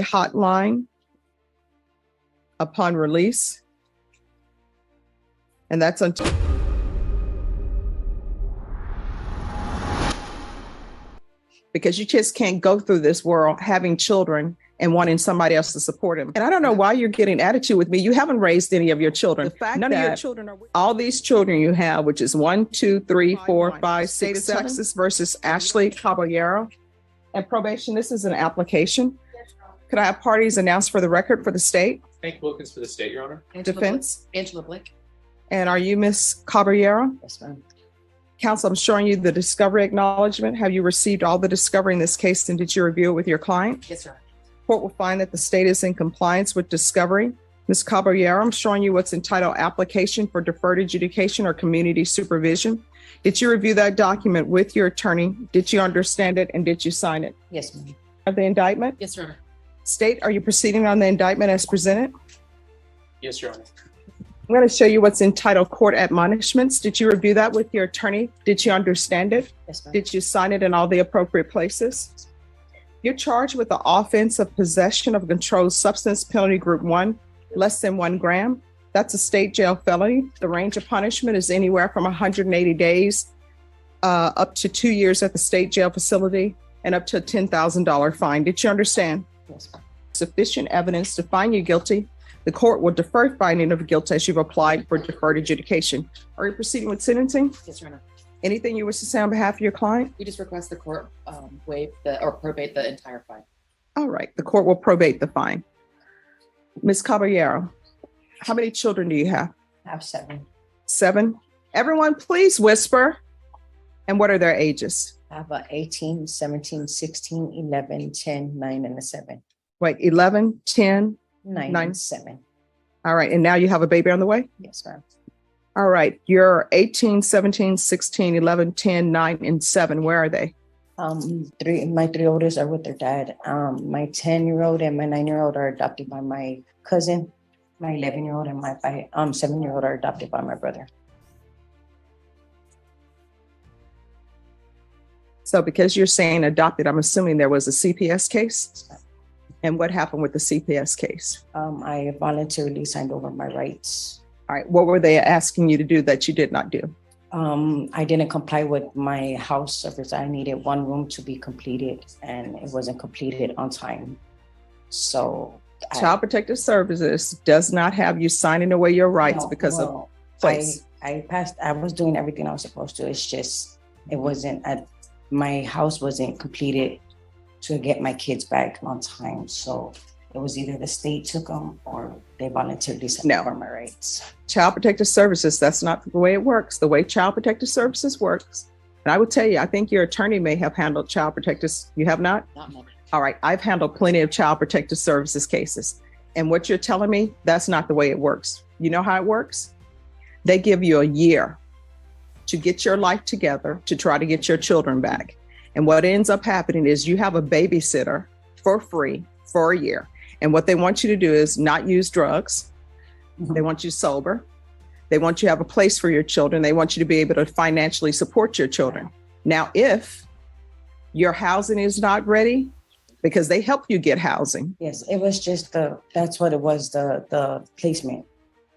hotline upon release. And that's until because you just can't go through this world having children and wanting somebody else to support them. And I don't know why you're getting attitude with me. You haven't raised any of your children. The fact None of your children are all these children you have, which is 1, 2, 3, 4, 5, 6, 7. Texas versus Ashley Cabrero. And probation, this is an application. Could I have parties announced for the record for the state? Hank Wilkins for the state, Your Honor. Defense? Angela Blick. And are you Miss Cabrero? Yes, ma'am. Counsel, I'm showing you the discovery acknowledgement. Have you received all the discovery in this case, and did you review it with your client? Yes, sir. Court will find that the state is in compliance with discovery. Ms. Caballero, I'm showing you what's entitled Application for Deferred Adjudication or Community Supervision. Did you review that document with your attorney? Did you understand it, and did you sign it? Yes, ma'am. Of the indictment? Yes, sir. State, are you proceeding on the indictment as presented? Yes, Your Honor. I'm going to show you what's entitled Court Admonishments. Did you review that with your attorney? Did you understand it? Yes, ma'am. Did you sign it in all the appropriate places? You're charged with the offense of possession of a controlled substance, penalty group 1, less than 1 gram. That's a state jail felony. The range of punishment is anywhere from 180 days up to 2 years at the state jail facility and up to a $10,000 fine. Did you understand? Yes, ma'am. Sufficient evidence to find you guilty. The court will defer finding of guilt as you've applied for deferred adjudication. Are you proceeding with sentencing? Yes, Your Honor. Anything you wish to say on behalf of your client? We just request the court waive or probate the entire fine. All right, the court will probate the fine. Ms. Caballero, how many children do you have? I have 7. 7? Everyone, please whisper. And what are their ages? I have 18, 17, 16, 11, 10, 9, and a 7. Wait, 11, 10, 9, 9. and 7. All right, and now you have a baby on the way? Yes, ma'am. All right, you're 18, 17, 16, 11, 10, 9, and 7. Where are they? My 3 oldest are with their dad. My 10-year-old and my 9-year-old are adopted by my cousin. My 11-year-old and my 7-year-old are adopted by my brother. So because you're saying adopted, I'm assuming there was a CPS case? And what happened with the CPS case? I voluntarily signed over my rights. All right, what were they asking you to do that you did not do? I didn't comply with my house service. I needed 1 room to be completed, and it wasn't completed on time. So Child Protective Services does not have you signing away your rights because of place. I was doing everything I was supposed to. It's just, it wasn't, my house wasn't completed to get my kids back on time. So it was either the state took them or they voluntarily signed over my rights. Child Protective Services, that's not the way it works. The way Child Protective Services works, and I would tell you, I think your attorney may have handled Child Protective. You have not? Not much. All right, I've handled plenty of Child Protective Services cases. And what you're telling me, that's not the way it works. You know how it works? They give you a year to get your life together to try to get your children back. And what ends up happening is you have a babysitter for free for a year. And what they want you to do is not use drugs. Mm-hmm. They want you sober. They want you to have a place for your children. They want you to be able to financially support your children. Now, if your housing is not ready, because they help you get housing. Yes, it was just that's what it was, the placement,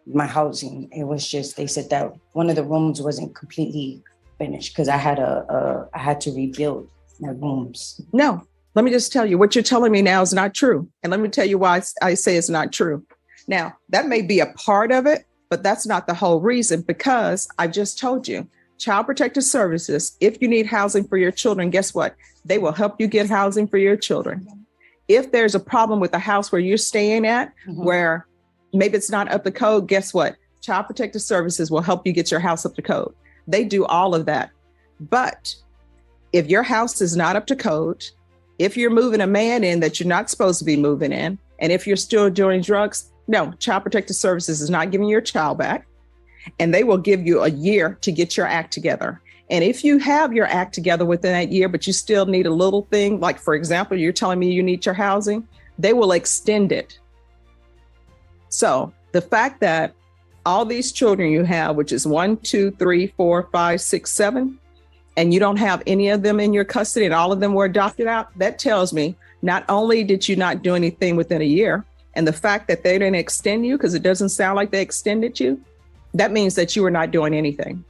my housing. It was just, they said that one of the rooms wasn't completely finished because I had to rebuild my rooms. No. Let me just tell you, what you're telling me now is not true. And let me tell you why I say it's not true. Now, that may be a part of it, but that's not the whole reason, because I've just told you, Child Protective Services, if you need housing for your children, guess what? They will help you get housing for your children. If there's a problem with the house where you're staying at, where maybe it's not up to code, guess what? Child Protective Services will help you get your house up to code. They do all of that. But if your house is not up to code, if you're moving a man in that you're not supposed to be moving in, and if you're still doing drugs, no, Child Protective Services is not giving your child back, and they will give you a year to get your act together. And if you have your act together within that year, but you still need a little thing, like, for example, you're telling me you need your housing, they will extend it. So the fact that all these children you have, which is 1, 2, 3, 4, 5, 6, 7, and you don't have any of them in your custody and all of them were adopted out, that tells me Not only did you not do anything within a year, and the fact that they didn't extend you, because it doesn't sound like they extended you, that means that you were not doing anything.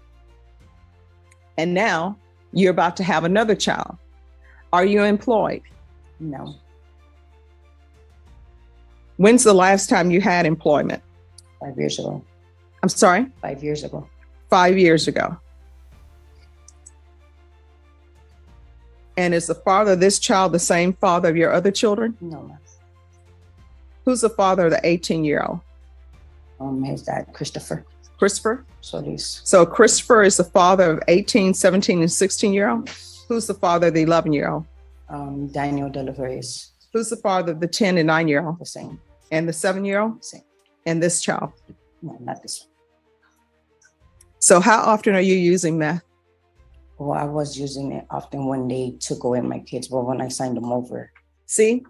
And now you're about to have another child. Are you employed? No. When's the last time you had employment? 5 years ago. I'm sorry? 5 years ago. 5 years ago. And is the father of this child the same father of your other children? No, ma'am. Who's the father of the 18-year-old? His dad, Christopher. Christopher? Solis. So Christopher is the father of 18, 17, and 16-year-old? Who's the father of the 11-year-old? Daniel Delaveris. Who's the father of the 10 and 9-year-old? The same. And the 7-year-old? Same. And this child? No, not this one. So how often are you using meth? Well, I was using it often when they took away my kids, but when I signed them over. See,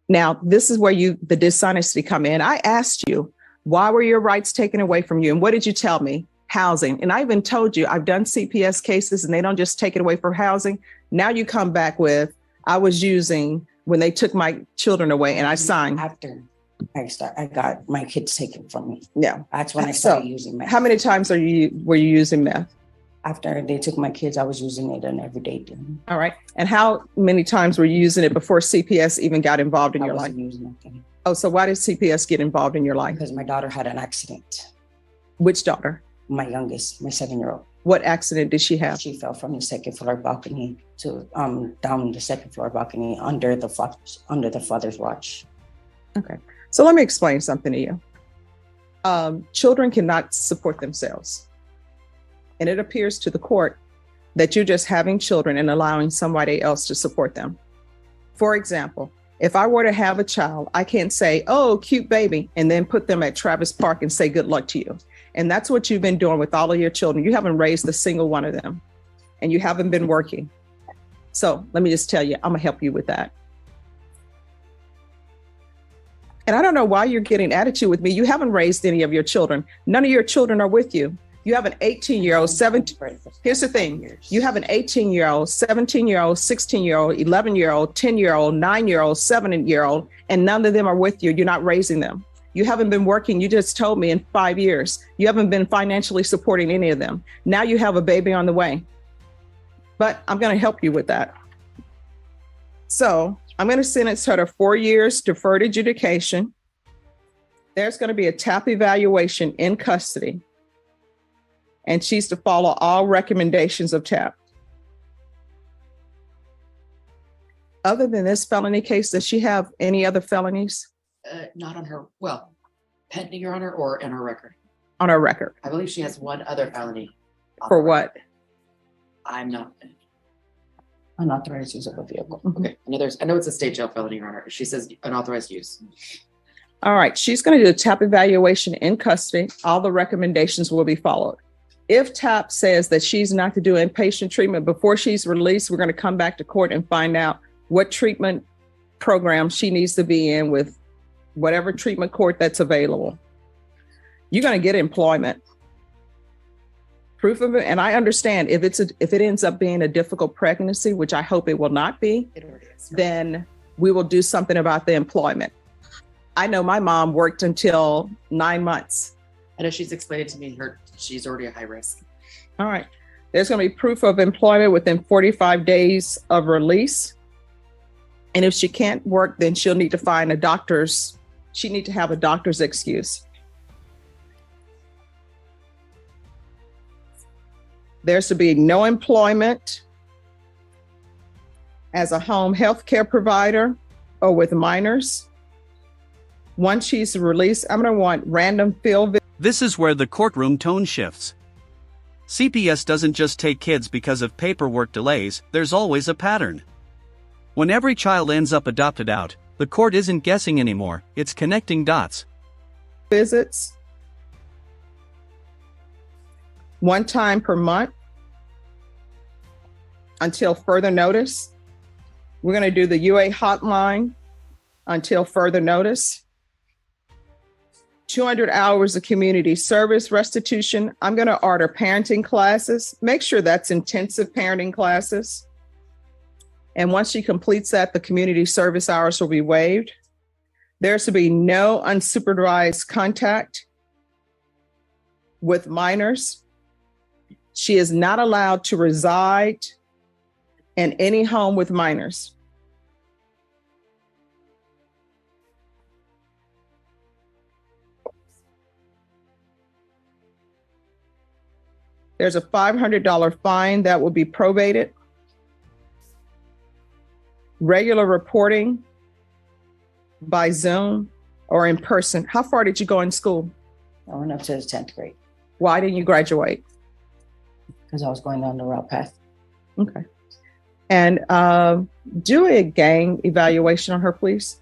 now this is where the dishonesty come in. I asked you, why were your rights taken away from you? And what did you tell me? Housing. And I even told you, I've done CPS cases and they don't just take it away for housing. Now you come back with, I was using when they took my children away and I signed. After I got my kids taken from me. Yeah. That's when I started using meth. How many times were you using meth? After they took my kids, I was using it on every day. All right. And how many times were you using it before CPS even got involved in your life? I wasn't using nothing. Oh, so why did CPS get involved in your life? Because my daughter had an accident. Which daughter? My youngest, my 7-year-old. What accident did she have? She fell from the second floor balcony to down the second floor balcony under the father's watch. Okay. So let me explain something to you. Children cannot support themselves. And it appears to the court that you're just having children and allowing somebody else to support them. For example, if I were to have a child, I can't say, oh, cute baby, and then put them at Travis Park and say, good luck to you. And that's what you've been doing with all of your children. You haven't raised a single one of them and you haven't been working. So let me just tell you, I'm gonna help you with that. And I don't know why you're getting attitude with me. You haven't raised any of your children. None of your children are with you. You have an 18-year-old, 17. Here's the thing. You have an 18-year-old, 17-year-old, 16-year-old, 11-year-old, 10-year-old, 9-year-old, 7-year-old, and none of them are with you. You're not raising them. You haven't been working. You just told me in 5 years. You haven't been financially supporting any of them. Now you have a baby on the way. But I'm going to help you with that. So I'm going to sentence her to 4 years deferred adjudication. There's going to be a TAP evaluation in custody. And she's to follow all recommendations of TAP. Other than this felony case, does she have any other felonies? Not on her, well, pending, Your Honor, or in her record? On her record. I believe she has one other felony. For what? I'm not. Unauthorized use of a vehicle. Okay, I know it's a state jail felony, Your Honor. She says unauthorized use. All right, she's going to do a TAP evaluation in custody. All the recommendations will be followed. If TAP says that she's not to do inpatient treatment before she's released, we're going to come back to court and find out what treatment program she needs to be in with whatever treatment court that's available. You're going to get employment. Proof of it. And I understand if it ends up being a difficult pregnancy, which I hope it will not be, It already is. then we will do something about the employment. I know my mom worked until 9 months. I know she's explained to me she's already a high risk. All right. There's going to be proof of employment within 45 days of release. And if she can't work, then she'll need to find she need to have a doctor's excuse. There's to be no employment as a home health care provider or with minors. Once she's released, I'm going to want random field visits. This is where the courtroom tone shifts. CPS doesn't just take kids because of paperwork delays, there's always a pattern. When every child ends up adopted out, the court isn't guessing anymore, it's connecting dots. Visits. One time per month until further notice. We're going to do the UA hotline until further notice. 200 hours of community service restitution. I'm going to order parenting classes. Make sure that's intensive parenting classes. And once she completes that, the community service hours will be waived. There's to be no unsupervised contact with minors. She is not allowed to reside in any home with minors. There's a $500 fine that will be probated. Regular reporting by Zoom or in person. How far did you go in school? I went up to the 10th grade Why didn't you graduate? because I was going down the route path. Okay. And do a gang evaluation on her, please.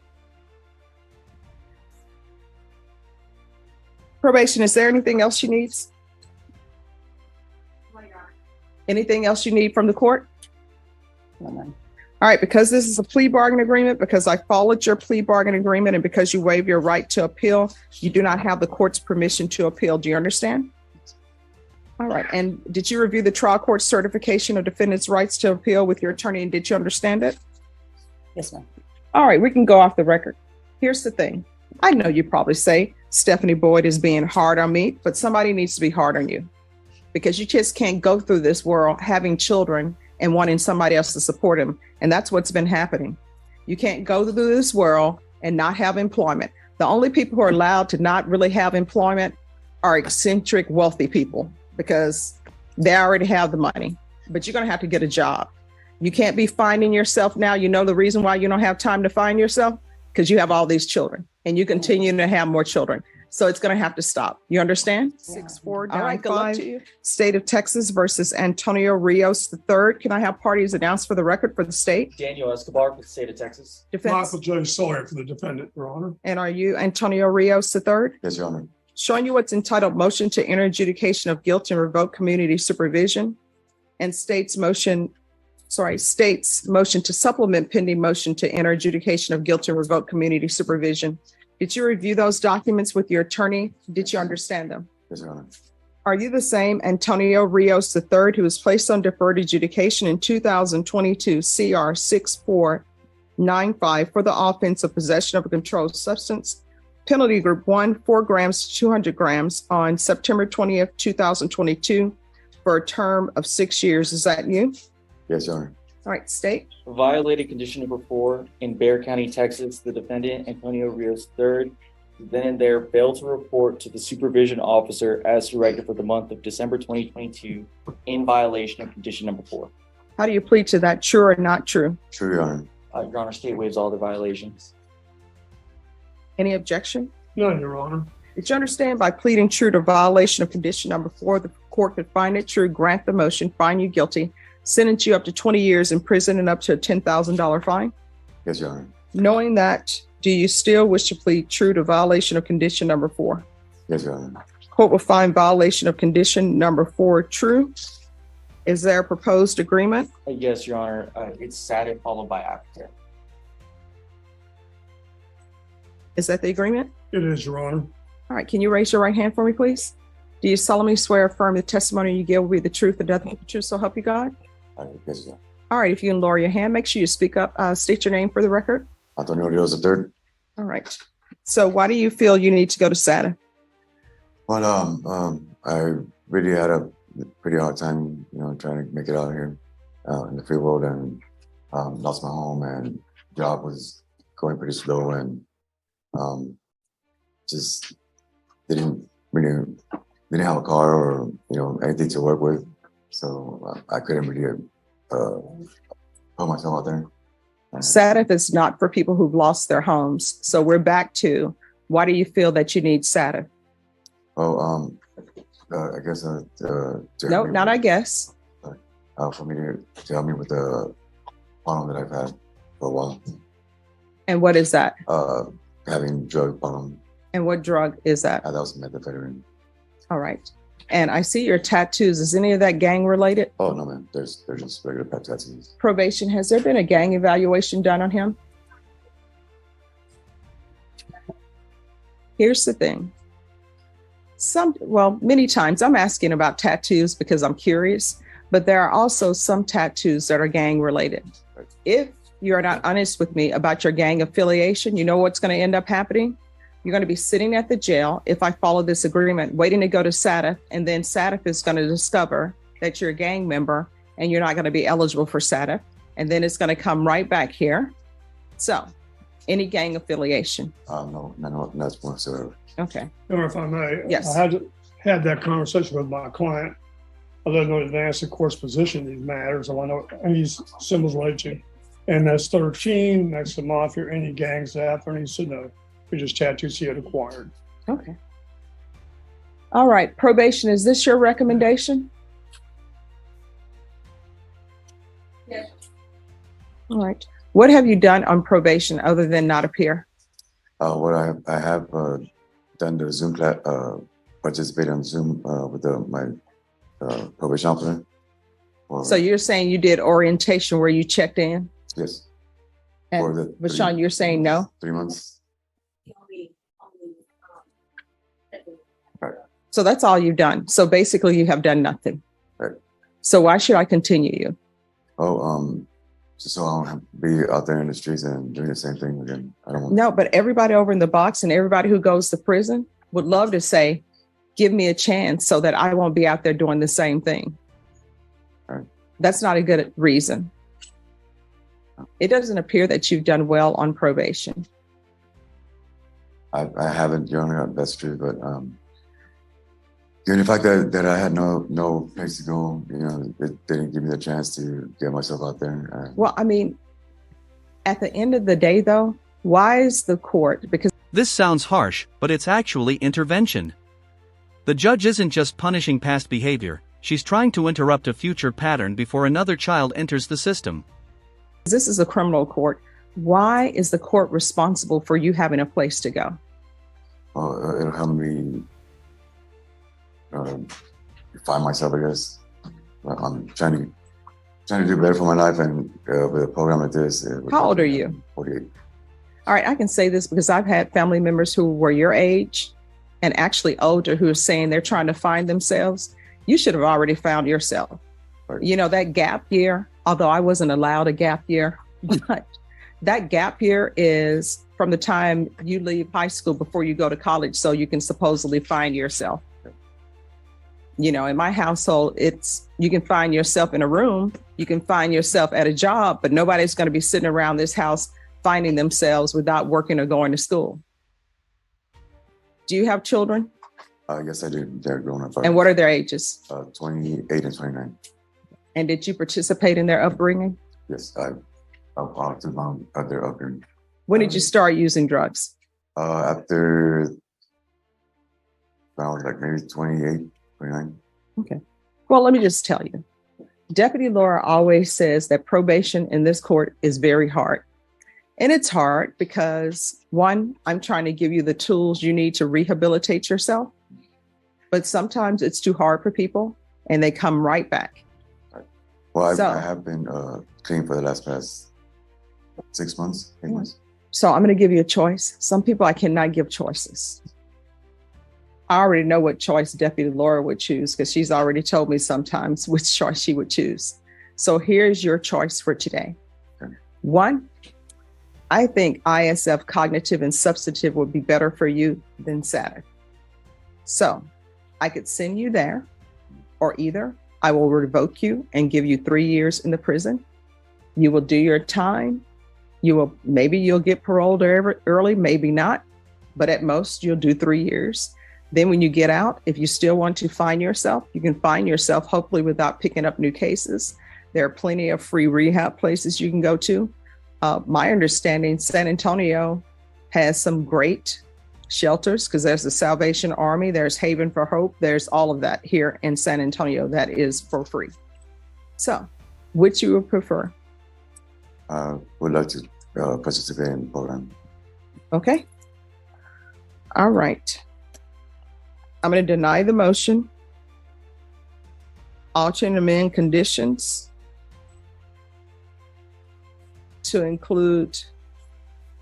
Probation, is there anything else she needs? Anything else you need from the court? No, ma'am. All right, because this is a plea bargain agreement, because I followed your plea bargain agreement, and because you waive your right to appeal, you do not have the court's permission to appeal. Do you understand? All right, and did you review the trial court certification of defendant's rights to appeal with your attorney, and did you understand it? Yes, ma'am. All right, we can go off the record. Here's the thing. I know you probably say Stephanie Boyd is being hard on me, but somebody needs to be hard on you, because you just can't go through this world having children and wanting somebody else to support them. And that's what's been happening. You can't go through this world and not have employment. The only people who are allowed to not really have employment are eccentric, wealthy people, because they already have the money. But you're going to have to get a job. You can't be finding yourself now. You know the reason why you don't have time to find yourself? Because you have all these children and you continue to have more children. So it's going to have to stop. You understand? Yeah. 6495, State of Texas versus Antonio Rios III. Can I have parties announced for the record for the state? Daniel Escobar for the state of Texas. Defense. Michael J. Sawyer for the defendant, Your Honor. And are you Antonio Rios III? Yes, Your Honor. Showing you what's entitled motion to enter adjudication of guilt and revoke community supervision, and states motion to supplement pending motion to enter adjudication of guilt and revoke community supervision. Did you review those documents with your attorney? Did you understand them? Yes, Your Honor. Are you the same Antonio Rios III who was placed on deferred adjudication in 2022 CR 6495 for the offense of possession of a controlled substance? Penalty group 1, 4 grams to 200 grams on September 20th, 2022 for a term of 6 years. Is that you? Yes, Your Honor. All right, state. Violated condition number 4 in Bexar County, Texas. The defendant, Antonio Rios III, then and there failed to report to the supervision officer as directed for the month of December 2022 in violation of condition number 4. How do you plead to that? True or not true? True, Your Honor. Your Honor, state waives all the violations. Any objection? None, Your Honor. Did you understand by pleading true to violation of condition number 4, the court could find it true, grant the motion, find you guilty, sentence you up to 20 years in prison and up to a $10,000 fine? Yes, Your Honor. Knowing that, do you still wish to plead true to violation of condition number 4? Yes, Your Honor. Court will find violation of condition number 4 true. Is there a proposed agreement? Yes, Your Honor. It's SATIC followed by aftercare. Is that the agreement? It is, Your Honor. All right, can you raise your right hand for me, please? Do you solemnly swear or affirm the testimony you give will be the truth and nothing but the truth, so help you God? Yes, Your Honor. All right, if you can lower your hand, make sure you speak up, state your name for the record. Antonio Rios III. All right. So why do you feel you need to go to SATA? Well, I really had a pretty hard time, trying to make it out here in the free world, and lost my home, and job was going pretty slow, and just didn't have a car or anything to work with, so I couldn't really put myself out there. SATA is not for people who've lost their homes. So we're back to, why do you feel that you need SATA? Oh, I guess No, not I guess. For me to help me with the problem that I've had for a while. And what is that? Having drug problem. And what drug is that? That was methamphetamine. All right. And I see your tattoos. Is any of that gang related? Oh no, man. They're just regular pet tattoos. Probation, has there been a gang evaluation done on him? Here's the thing. Many times I'm asking about tattoos because I'm curious, but there are also some tattoos that are gang related. If you're not honest with me about your gang affiliation, you know what's going to end up happening? You're going to be sitting at the jail, if I follow this agreement, waiting to go to SATF, and then SATF is going to discover that you're a gang member and you're not going to be eligible for SATF. And then it's going to come right back here. So, any gang affiliation? No, that's whatsoever. Okay. Or if I may. Yes. I had that conversation with my client. I let him know in advance the court's position in these matters. I know these symbols relate to. And that's 13, next to mafia, any gangs after. And he said, no, we just tattoos he had acquired. Okay. All right. Probation, is this your recommendation? Yes. All right. What have you done on probation other than not appear? What I have done the Zoom class, participated on Zoom with my probation officer. So you're saying you did orientation where you checked in? Yes. And For the Vashawn, you're saying no? 3 months. So that's all you've done. So basically you have done nothing. Right. So why should I continue you? Just so I don't have to be out there in the streets and doing the same thing again. I don't want. No, but everybody over in the box and everybody who goes to prison would love to say, give me a chance so that I won't be out there doing the same thing. Right. That's not a good reason. It doesn't appear that you've done well on probation. I haven't, Your Honor, that's true, but given the fact that I had no place to go, it didn't give me the chance to get myself out there. Well, I mean, at the end of the day, though, why is the court? Because This sounds harsh, but it's actually intervention. The judge isn't just punishing past behavior, she's trying to interrupt a future pattern before another child enters the system. this is a criminal court. Why is the court responsible for you having a place to go? It'll help me find myself, I guess. I'm trying to do better for my life, and with a program like this. How old are you? 48. All right, I can say this because I've had family members who were your age and actually older who are saying they're trying to find themselves. You should have already found yourself. Right. You know, that gap year, although I wasn't allowed a gap year, but that gap year is from the time you leave high school before you go to college, so you can supposedly find yourself. You know, in my household, it's you can find yourself in a room, you can find yourself at a job, but nobody's going to be sitting around this house finding themselves without working or going to school. Do you have children? Yes, I do. They're grown up. And what are their ages? 28 and 29. And did you participate in their upbringing? Yes, I've to them at their upbringing. When did you start using drugs? After I was like maybe 28, 29. Okay. Well, let me just tell you. Deputy Laura always says that probation in this court is very hard. And it's hard because, one, I'm trying to give you the tools you need to rehabilitate yourself. But sometimes it's too hard for people and they come right back. Well, I have been clean for the past 6 months, 8 months. So I'm going to give you a choice. Some people I cannot give choices. I already know what choice Deputy Laura would choose because she's already told me sometimes which choice she would choose. So here's your choice for today. Okay. One, I think ISF cognitive and substantive would be better for you than SATF. So I could send you there, or either I will revoke you and give you 3 years in the prison. You will do your time. Maybe you'll get paroled early, maybe not, but at most you'll do 3 years. Then when you get out, if you still want to find yourself, you can find yourself hopefully without picking up new cases. There are plenty of free rehab places you can go to. My understanding, San Antonio has some great shelters because there's the Salvation Army, there's Haven for Hope, there's all of that here in San Antonio that is for free. So, which you would prefer? Would like to participate in the program. Okay. All right. I'm going to deny the motion. Alter and amend conditions to include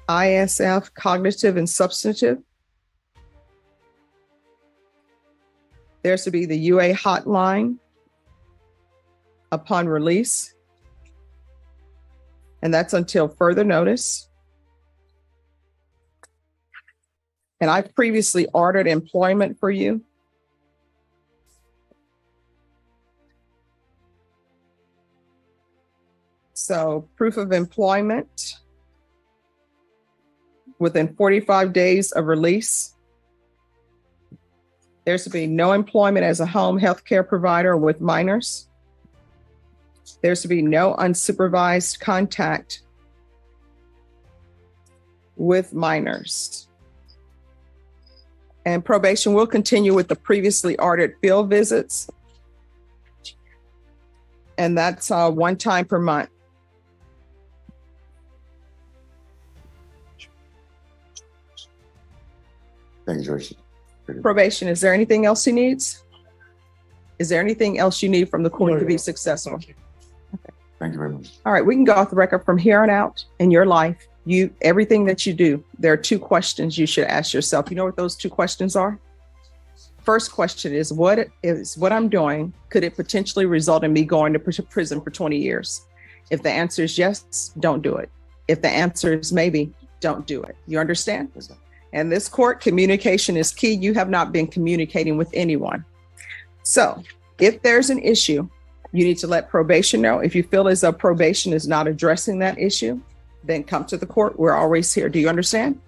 ISF, cognitive and substantive. There's to be the UA hotline upon release. And that's until further notice. And I've previously ordered employment for you. So proof of employment within 45 days of release. There's to be no employment as a home health care provider with minors. There's to be no unsupervised contact with minors. And probation will continue with the previously ordered field visits. And that's one time per month. Thank you, George. Probation, is there anything else he needs? Is there anything else you need from the court to be successful? Thank you very much. All right, we can go off the record from here on out in your life. Everything that you do, there are two questions you should ask yourself. You know what those two questions are? First question is what I'm doing, could it potentially result in me going to prison for 20 years? If the answer is yes, don't do it. If the answer is maybe, don't do it. You understand? Yes, sir. And this court, communication is key. You have not been communicating with anyone. So if there's an issue, you need to let probation know. If you feel as though probation is not addressing that issue, then come to the court. We're always here. Do you understand?